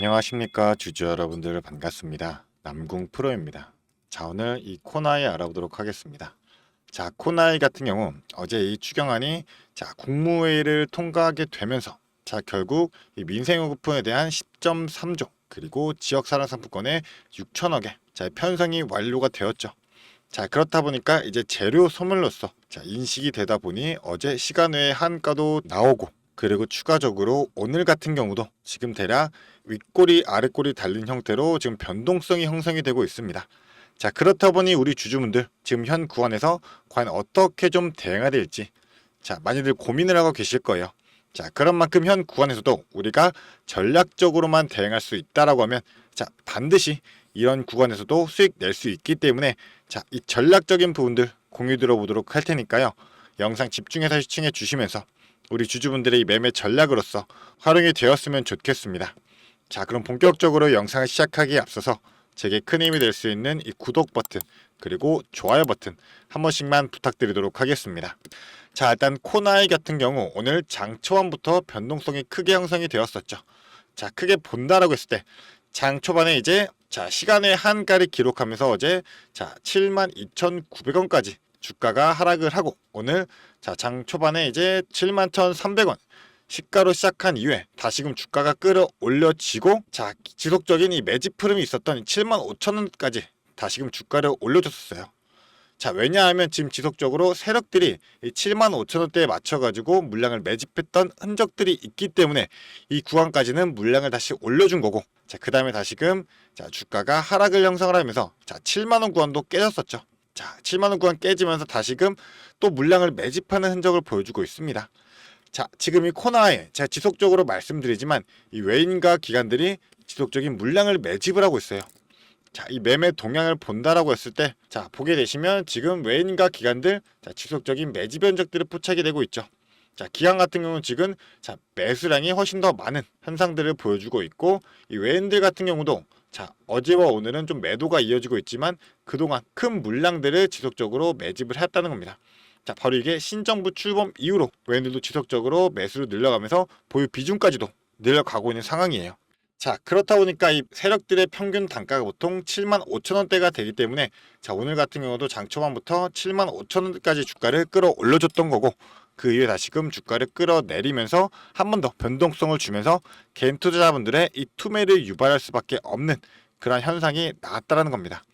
안녕하십니까 주주 여러분들 반갑습니다. 남궁 프로입니다. 자, 오늘 이 코나이 알아보도록 하겠습니다. 자, 코나이 같은 경우 어제 이 추경안이 국무회의를 통과하게 되면서 결국 이 민생요금분에 대한 10.3조 그리고 지역사랑상품권의 6천억의 편성이 완료가 되었죠. 자, 그렇다 보니까 이제 재료 소멸로서 인식이 되다 보니 어제 시간외에 한가도 나오고, 그리고 추가적으로 오늘 같은 경우도 지금 대략 윗꼬리 아랫꼬리 달린 형태로 지금 변동성이 형성이 되고 있습니다. 자, 그렇다 보니 우리 주주분들 지금 현 구간에서 과연 어떻게 좀 대응해야 될지 많이들 고민을 하고 계실 거예요. 자, 그런 만큼 현 구간에서도 우리가 전략적으로만 대응할 수 있다라고 하면 반드시 이런 구간에서도 수익 낼 수 있기 때문에 이 전략적인 부분들 공유 들어보도록 할 테니까요. 영상 집중해서 시청해 주시면서 우리 주주분들의 이 매매 전략으로서 활용이 되었으면 좋겠습니다. 자, 그럼 본격적으로 영상을 시작하기에 앞서서 제게 큰 힘이 될 수 있는 이 구독 버튼 그리고 좋아요 버튼 한 번씩만 부탁드리도록 하겠습니다. 자, 일단 코나이 같은 경우 오늘 장 초반부터 변동성이 크게 형성이 되었었죠. 자, 크게 본다라고 했을 때 장 초반에 이제 시간의 한가를 기록하면서 어제 72,900원까지 주가가 하락을 하고, 오늘 장 초반에 이제 71,300원 시가로 시작한 이후에 다시금 주가가 끌어올려지고, 지속적인 이 매집 흐름이 있었던 75,000원까지 다시금 주가를 올려줬었어요. 자, 왜냐하면 지금 지속적으로 세력들이 이 75,000원대에 맞춰가지고 물량을 매집했던 흔적들이 있기 때문에 이 구간까지는 물량을 다시 올려준 거고, 그 다음에 다시금 주가가 하락을 형성을 하면서 7만원 구간도 깨졌었죠. 7만원 구간 깨지면서 다시금 또 물량을 매집하는 흔적을 보여주고 있습니다. 자, 지금 이 코나에 제가 지속적으로 말씀드리지만 이 외인과 기관들이 지속적인 물량을 매집을 하고 있어요. 이 매매 동향을 본다라고 했을 때 보게 되시면 지금 외인과 기관들 지속적인 매집 현적들을 포착이 되고 있죠. 기관 같은 경우는 지금 매수량이 훨씬 더 많은 현상들을 보여주고 있고, 이 외인들 같은 경우도 어제와 오늘은 좀 매도가 이어지고 있지만 그동안 큰 물량들을 지속적으로 매집을 했다는 겁니다. 바로 이게 신정부 출범 이후로 외인들도 지속적으로 매수를 늘려가면서 보유 비중까지도 늘려가고 있는 상황이에요. 자, 그렇다 보니까 이 세력들의 평균 단가가 보통 75,000원대가 되기 때문에 오늘 같은 경우도 장 초반부터 75,000원대까지 주가를 끌어올려줬던 거고, 그 이후에 다시금 주가를 끌어내리면서 한 번 더 변동성을 주면서 개인 투자자분들의 이 투매를 유발할 수밖에 없는 그런 현상이 나왔다라는 겁니다.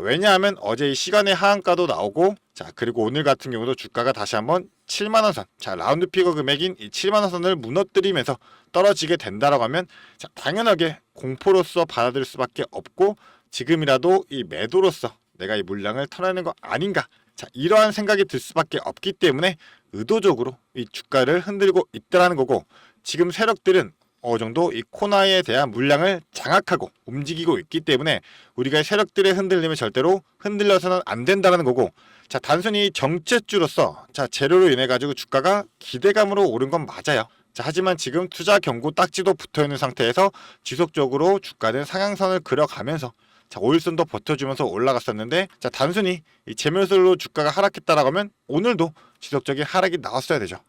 왜냐하면 어제 이 시간의 하한가도 나오고, 그리고 오늘 같은 경우도 주가가 다시 한번 7만원 선, 라운드 피거 금액인 이 7만원 선을 무너뜨리면서 떨어지게 된다라고 하면 당연하게 공포로서 받아들일 수밖에 없고, 지금이라도 이 매도로서 내가 이 물량을 털어내는 거 아닌가, 이러한 생각이 들 수밖에 없기 때문에 의도적으로 이 주가를 흔들고 있다라는 거고, 지금 세력들은 어느 정도 이 코나이에 대한 물량을 장악하고 움직이고 있기 때문에 우리가 세력들의 흔들림을 절대로 흔들려서는 안 된다는 거고, 단순히 정체주로서 재료로 인해 가지고 주가가 기대감으로 오른 건 맞아요. 하지만 지금 투자 경고 딱지도 붙어 있는 상태에서 지속적으로 주가는 상향선을 그려가면서 5일선도 버텨주면서 올라갔었는데, 단순히 이 재멸설로 주가가 하락했다라고 하면 오늘도 지속적인 하락이 나왔어야 되죠.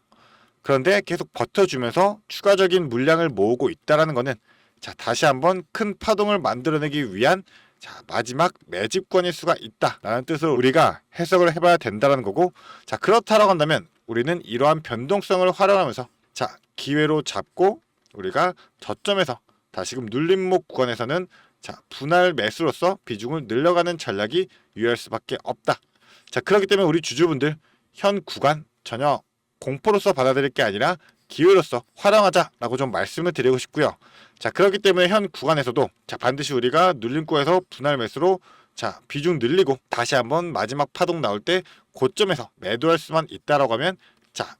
그런데 계속 버텨주면서 추가적인 물량을 모으고 있다라는 거는 다시 한번 큰 파동을 만들어내기 위한 마지막 매집권일 수가 있다라는 뜻으로 우리가 해석을 해봐야 된다는 거고, 그렇다라고 한다면 우리는 이러한 변동성을 활용하면서 기회로 잡고 우리가 저점에서 다시금 눌림목 구간에서는 분할 매수로서 비중을 늘려가는 전략이 유효할 수밖에 없다. 그렇기 때문에 우리 주주분들 현 구간 전혀 공포로서 받아들일 게 아니라 기회로서 활용하자라고 좀 말씀을 드리고 싶고요. 그렇기 때문에 현 구간에서도 반드시 우리가 눌림구에서 분할 매수로 비중 늘리고 다시 한번 마지막 파동 나올 때 고점에서 매도할 수만 있다라고 하면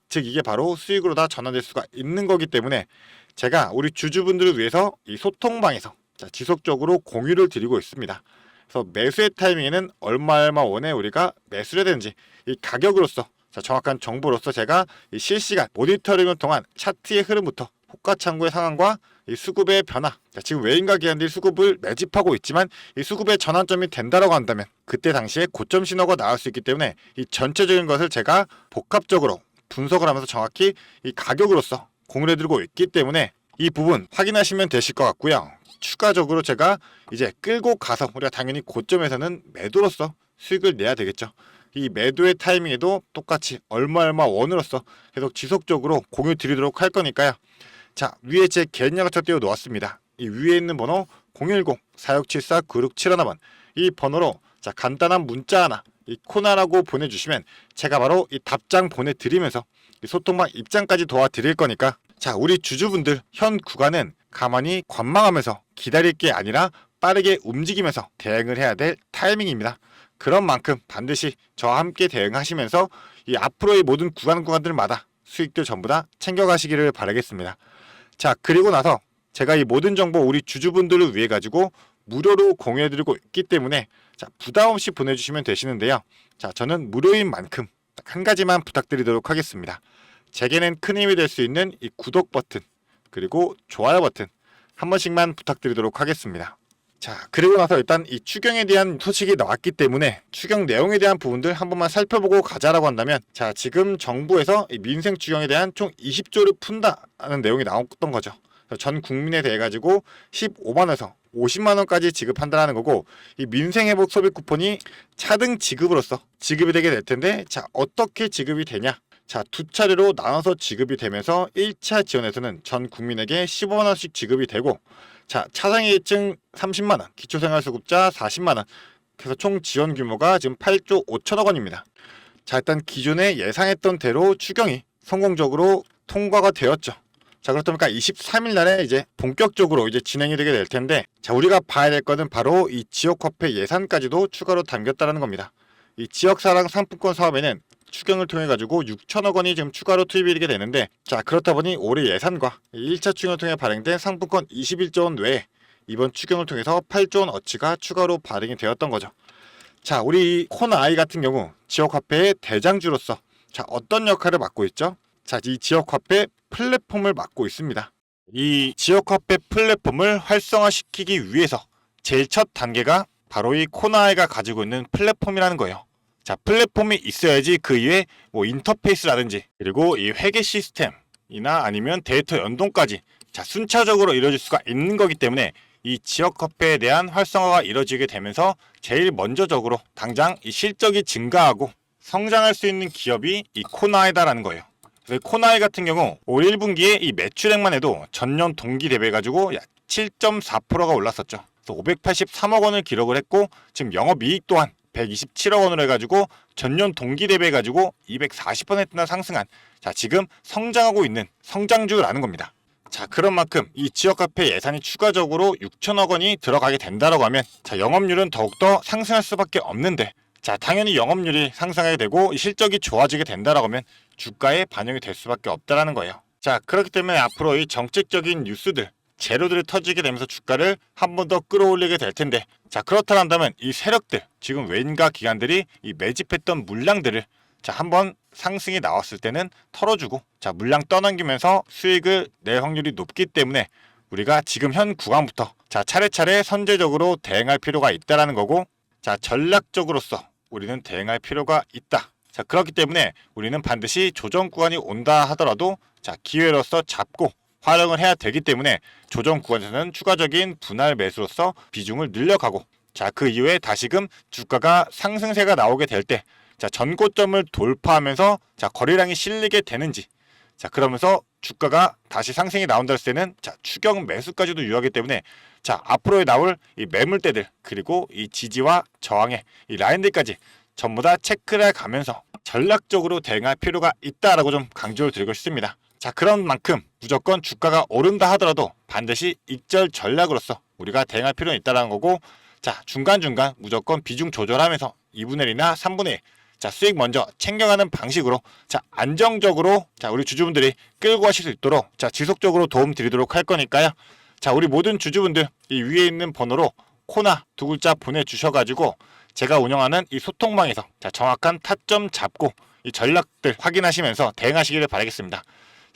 즉 이게 바로 수익으로 다 전환될 수가 있는 거기 때문에 제가 우리 주주분들을 위해서 이 소통방에서 지속적으로 공유를 드리고 있습니다. 그래서 매수의 타이밍에는 얼마 원에 우리가 매수를 해야 되는지 이 가격으로서 정확한 정보로서 제가 이 실시간 모니터링을 통한 차트의 흐름부터 호가 창구의 상황과 이 수급의 변화, 지금 외인과 기관들이 수급을 매집하고 있지만 이 수급의 전환점이 된다라고 한다면 그때 당시에 고점 신호가 나올 수 있기 때문에 이 전체적인 것을 제가 복합적으로 분석을 하면서 정확히 이 가격으로서 공유해 드리고 있기 때문에 이 부분 확인하시면 되실 것 같고요. 추가적으로 제가 이제 끌고 가서 우리가 당연히 고점에서는 매도로서 수익을 내야 되겠죠. 이 매도의 타이밍에도 똑같이 얼마 원으로서 계속 지속적으로 공유 드리도록 할 거니까요. 자, 위에 제 개인 연락처 띄워 놓았습니다. 이 위에 있는 번호 010-4674-9671번 이 번호로 자 간단한 문자 하나 이 코나라고 보내주시면 제가 바로 이 답장 보내드리면서 이 소통방 입장까지 도와드릴 거니까 자 우리 주주분들 현 구간은 가만히 관망하면서 기다릴 게 아니라 빠르게 움직이면서 대응을 해야 될 타이밍입니다. 그런 만큼 반드시 저와 함께 대응하시면서 이 앞으로의 모든 구간들마다 수익들 전부 다 챙겨가시기를 바라겠습니다. 자 그리고 나서 제가 이 모든 정보 우리 주주분들을 위해 가지고 무료로 공유해드리고 있기 때문에 자 부담 없이 보내주시면 되시는데요. 자 저는 무료인 만큼 딱 한 가지만 부탁드리도록 하겠습니다. 제게는 큰 힘이 될 수 있는 이 구독 버튼 그리고 좋아요 버튼 한 번씩만 부탁드리도록 하겠습니다. 자 그리고 나서 일단 이 추경에 대한 소식이 나왔기 때문에 추경 내용에 대한 부분들 한 번만 살펴보고 가자라고 한다면 자 지금 정부에서 이 민생 추경에 대한 총 20조를 푼다는 내용이 나왔던 거죠. 전 국민에 대해 가지고 15만원에서 50만원까지 지급한다는 거고 이 민생회복 소비 쿠폰이 차등 지급으로서 지급이 되게 될 텐데 자 어떻게 지급이 되냐 자 두 차례로 나눠서 지급이 되면서 1차 지원에서는 전 국민에게 15만원씩 지급이 되고 자 차상위계층 30만원 기초생활수급자 40만원 그래서 총 지원 규모가 지금 8조 5천억 원입니다. 자 일단 기존에 예상했던 대로 추경이 성공적으로 통과가 되었죠. 자 그렇다 보니까 23일 날에 이제 본격적으로 이제 진행이 되게 될 텐데 자 우리가 봐야 될 거는 바로 이 지역화폐 예산까지도 추가로 담겼다라는 겁니다. 이 지역사랑 상품권 사업에는 추경을 통해 가지고 6천억 원이 지금 추가로 투입이 되게 되는데 자 그렇다 보니 올해 예산과 1차 추경을 통해 발행된 상품권 21조 원 외에 이번 추경을 통해서 8조 원 어치가 추가로 발행이 되었던 거죠. 자 우리 코나이 같은 경우 지역화폐의 대장주로서 자 어떤 역할을 맡고 있죠? 자 이 지역화폐 플랫폼을 맡고 있습니다. 이 지역화폐 플랫폼을 활성화시키기 위해서 제일 첫 단계가 바로 이 코나이가 가지고 있는 플랫폼이라는 거예요. 자 플랫폼이 있어야지 그 이외에 뭐 인터페이스라든지 그리고 이 회계 시스템이나 아니면 데이터 연동까지 자 순차적으로 이루어질 수가 있는 거기 때문에 이 지역화폐에 대한 활성화가 이루어지게 되면서 제일 먼저적으로 당장 이 실적이 증가하고 성장할 수 있는 기업이 이 코나이다라는 거예요. 코나이 같은 경우 올 1분기에 이 매출액만 해도 전년 동기 대비해 가지고 약 7.4%가 올랐었죠. 그래서 583억 원을 기록을 했고 지금 영업이익 또한 127억 원으로 해가지고 전년 동기 대비해 가지고 240%나 상승한 자 지금 성장하고 있는 성장주라는 겁니다. 자 그런 만큼 이 지역화폐 예산이 추가적으로 6천억 원이 들어가게 된다라고 하면 자 영업률은 더욱더 상승할 수밖에 없는데 자 당연히 영업률이 상승하게 되고 실적이 좋아지게 된다라고 하면 주가에 반영이 될 수밖에 없다라는 거예요. 자 그렇기 때문에 앞으로 이 정책적인 뉴스들 재료들이 터지게 되면서 주가를 한 번 더 끌어올리게 될 텐데 자 그렇다면 이 세력들 지금 외인가 기관들이 이 매집했던 물량들을 자 한번 상승이 나왔을 때는 털어주고 자 물량 떠넘기면서 수익을 낼 확률이 높기 때문에 우리가 지금 현 구간부터 자 차례차례 선제적으로 대응할 필요가 있다라는 거고 자 전략적으로서 우리는 대응할 필요가 있다. 자 그렇기 때문에 우리는 반드시 조정 구간이 온다 하더라도 자 기회로서 잡고 활용을 해야 되기 때문에 조정 구간에서는 추가적인 분할 매수로서 비중을 늘려가고 자 그 이후에 다시금 주가가 상승세가 나오게 될 때 자 전고점을 돌파하면서 자 거래량이 실리게 되는지 자 그러면서 주가가 다시 상승이 나온다 했을 때는 자 추경 매수까지도 유효하기 때문에 자 앞으로에 나올 이 매물대들 그리고 이 지지와 저항의 이 라인들까지 전부 다 체크를 해가면서 전략적으로 대응할 필요가 있다라고 좀 강조를 드리고 싶습니다. 자 그런 만큼 무조건 주가가 오른다 하더라도 반드시 익절 전략으로서 우리가 대응할 필요는 있다는 거고 자 중간중간 무조건 비중 조절하면서 2분의 1이나 3분의 1 자 수익 먼저 챙겨가는 방식으로 자 안정적으로 자 우리 주주분들이 끌고 가실 수 있도록 자 지속적으로 도움 드리도록 할 거니까요. 자 우리 모든 주주분들 이 위에 있는 번호로 코나 두 글자 보내주셔가지고 제가 운영하는 이 소통방에서 자 정확한 타점 잡고 이 전략들 확인하시면서 대응하시기를 바라겠습니다.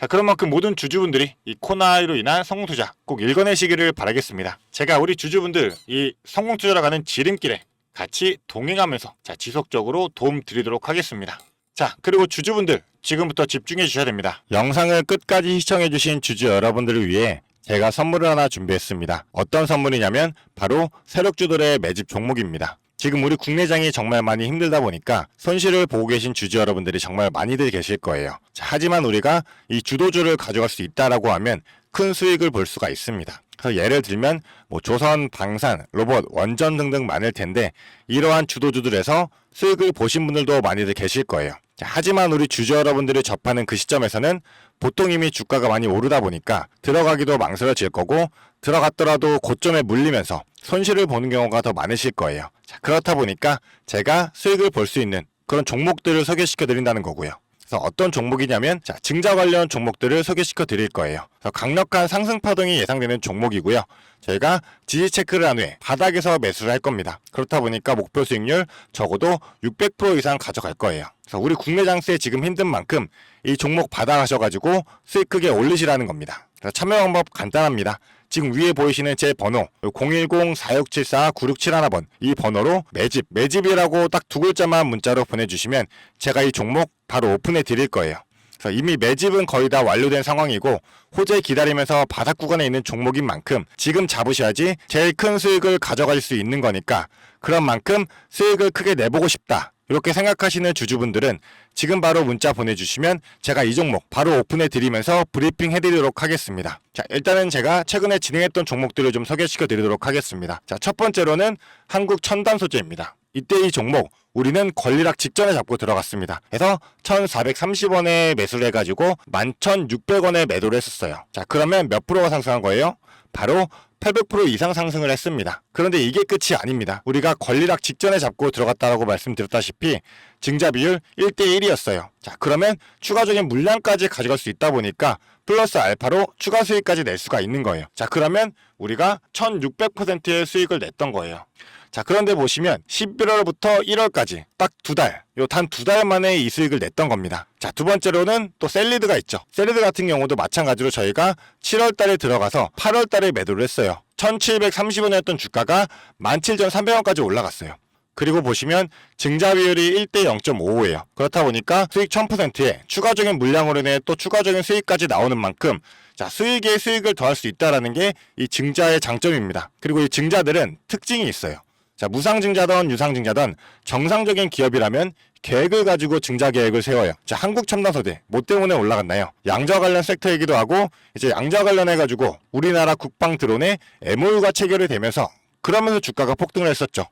자 그런 만큼 모든 주주분들이 이 코나이로 인한 성공투자 꼭 읽어내시기를 바라겠습니다. 제가 우리 주주분들 이 성공투자로 가는 지름길에 같이 동행하면서 자 지속적으로 도움 드리도록 하겠습니다. 자 그리고 주주분들 지금부터 집중해 주셔야 됩니다. 영상을 끝까지 시청해 주신 주주 여러분들을 위해 제가 선물을 하나 준비했습니다. 어떤 선물이냐면 바로 세력주들의 매집 종목입니다. 지금 우리 국내장이 정말 많이 힘들다 보니까 손실을 보고 계신 주주 여러분들이 정말 많이들 계실 거예요. 자, 하지만 우리가 이 주도주를 가져갈 수 있다라고 하면 큰 수익을 볼 수가 있습니다. 그래서 예를 들면 뭐 조선, 방산, 로봇, 원전 등등 많을 텐데 이러한 주도주들에서 수익을 보신 분들도 많이들 계실 거예요. 자, 하지만 우리 주주 여러분들이 접하는 그 시점에서는 보통 이미 주가가 많이 오르다 보니까 들어가기도 망설여질 거고 들어갔더라도 고점에 물리면서 손실을 보는 경우가 더 많으실 거예요. 자, 그렇다 보니까 제가 수익을 볼 수 있는 그런 종목들을 소개시켜 드린다는 거고요. 그래서 어떤 종목이냐면 증자 관련 종목들을 소개시켜 드릴 거예요. 그래서 강력한 상승 파동이 예상되는 종목이고요. 저희가 지지 체크를 한 후에 바닥에서 매수를 할 겁니다. 그렇다 보니까 목표 수익률 적어도 600% 이상 가져갈 거예요. 그래서 우리 국내 장세 지금 힘든 만큼 이 종목 받아가셔가지고 수익 크게 올리시라는 겁니다. 그래서 참여 방법 간단합니다. 지금 위에 보이시는 제 번호 010-4674-9671번 이 번호로 매집이라고 딱 두 글자만 문자로 보내주시면 제가 이 종목 바로 오픈해 드릴 거예요. 그래서 이미 매집은 거의 다 완료된 상황이고 호재 기다리면서 바닥 구간에 있는 종목인 만큼 지금 잡으셔야지 제일 큰 수익을 가져갈 수 있는 거니까 그런 만큼 수익을 크게 내보고 싶다. 이렇게 생각하시는 주주분들은 지금 바로 문자 보내주시면 제가 이 종목 바로 오픈해 드리면서 브리핑 해드리도록 하겠습니다. 자, 일단은 제가 최근에 진행했던 종목들을 좀 소개시켜 드리도록 하겠습니다. 자, 첫 번째로는 한국 첨단 소재입니다. 이때 이 종목 우리는 권리락 직전에 잡고 들어갔습니다. 그래서 1430원에 매수를 해가지고 11,600원에 매도를 했었어요. 자, 그러면 몇 프로가 상승한 거예요? 바로 800% 이상 상승을 했습니다. 그런데 이게 끝이 아닙니다. 우리가 권리락 직전에 잡고 들어갔다라고 말씀드렸다시피 증자 비율 1대1이었어요. 자, 그러면 추가적인 물량까지 가져갈 수 있다 보니까 플러스 알파로 추가 수익까지 낼 수가 있는 거예요. 자, 그러면 우리가 1600%의 수익을 냈던 거예요. 자, 그런데 보시면 11월부터 1월까지 딱 단 두 달 만에 이 수익을 냈던 겁니다. 자, 두 번째로는 또 셀리드가 있죠. 셀리드 같은 경우도 마찬가지로 저희가 7월 달에 들어가서 8월 달에 매도를 했어요. 1730원이었던 주가가 17,300원까지 올라갔어요. 그리고 보시면 증자 비율이 1대 0.55예요. 그렇다 보니까 수익 1000%에 추가적인 물량으로 인해 또 추가적인 수익까지 나오는 만큼 자, 수익에 수익을 더할 수 있다는 게 이 증자의 장점입니다. 그리고 이 증자들은 특징이 있어요. 자, 무상증자든 유상증자든 정상적인 기업이라면 계획을 가지고 증자 계획을 세워요. 자, 한국첨단소재 뭐 때문에 올라갔나요? 양자 관련 섹터이기도 하고 이제 양자 관련해가지고 우리나라 국방 드론에 MOU가 체결이 되면서 그러면서 주가가 폭등을 했었죠.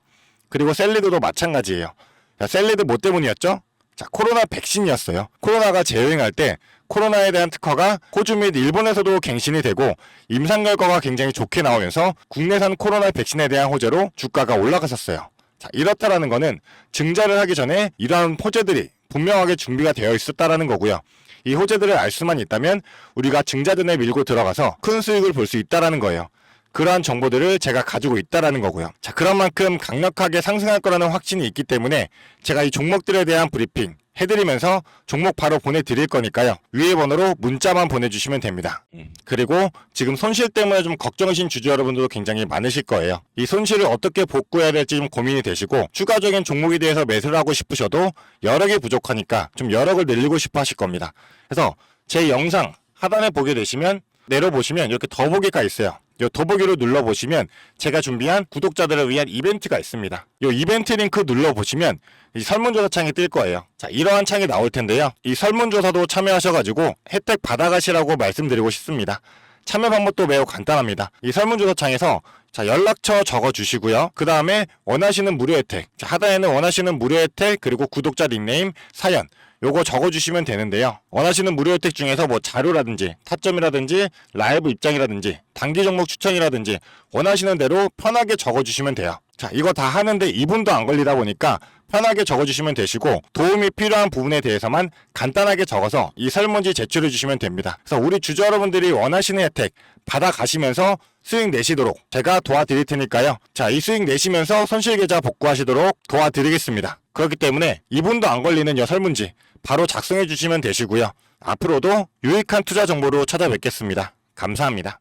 그리고 셀리드도 마찬가지예요. 자, 셀리드 뭐 때문이었죠? 자, 코로나 백신이었어요. 코로나가 재유행할 때 코로나에 대한 특허가 호주 및 일본에서도 갱신이 되고 임상 결과가 굉장히 좋게 나오면서 국내산 코로나 백신에 대한 호재로 주가가 올라갔었어요. 자, 이렇다라는 거는 증자를 하기 전에 이러한 호재들이 분명하게 준비가 되어 있었다라는 거고요. 이 호재들을 알 수만 있다면 우리가 증자전에 밀고 들어가서 큰 수익을 볼 수 있다라는 거예요. 그러한 정보들을 제가 가지고 있다라는 거고요. 자, 그런 만큼 강력하게 상승할 거라는 확신이 있기 때문에 제가 이 종목들에 대한 브리핑 해드리면서 종목 바로 보내드릴 거니까요. 위에 번호로 문자만 보내주시면 됩니다. 그리고 지금 손실 때문에 좀 걱정이신 주주 여러분들도 굉장히 많으실 거예요. 이 손실을 어떻게 복구해야 될지 좀 고민이 되시고 추가적인 종목에 대해서 매수를 하고 싶으셔도 여력이 부족하니까 좀 여력을 늘리고 싶어 하실 겁니다. 그래서 제 영상 하단에 보게 되시면 내려보시면 이렇게 더보기가 있어요. 이 더보기를 눌러보시면 제가 준비한 구독자들을 위한 이벤트가 있습니다. 이 이벤트 링크 눌러보시면 이 설문조사 창이 뜰 거예요. 자, 이러한 창이 나올 텐데요. 이 설문조사도 참여하셔가지고 혜택 받아가시라고 말씀드리고 싶습니다. 참여 방법도 매우 간단합니다. 이 설문조사 창에서 자, 연락처 적어주시고요. 그 다음에 원하시는 무료 혜택, 자, 하단에는 원하시는 무료 혜택 그리고 구독자 닉네임, 사연 요거 적어주시면 되는데요. 원하시는 무료 혜택 중에서 뭐 자료라든지 타점이라든지 라이브 입장이라든지 단기 종목 추천이라든지 원하시는 대로 편하게 적어주시면 돼요. 자, 이거 다 하는데 2분도 안 걸리다 보니까 편하게 적어주시면 되시고 도움이 필요한 부분에 대해서만 간단하게 적어서 이 설문지 제출해 주시면 됩니다. 그래서 우리 주주 여러분들이 원하시는 혜택 받아가시면서 수익 내시도록 제가 도와드릴 테니까요. 자, 이 수익 내시면서 손실계좌 복구하시도록 도와드리겠습니다. 그렇기 때문에 2분도 안 걸리는 이 설문지 바로 작성해 주시면 되시고요. 앞으로도 유익한 투자 정보로 찾아뵙겠습니다. 감사합니다.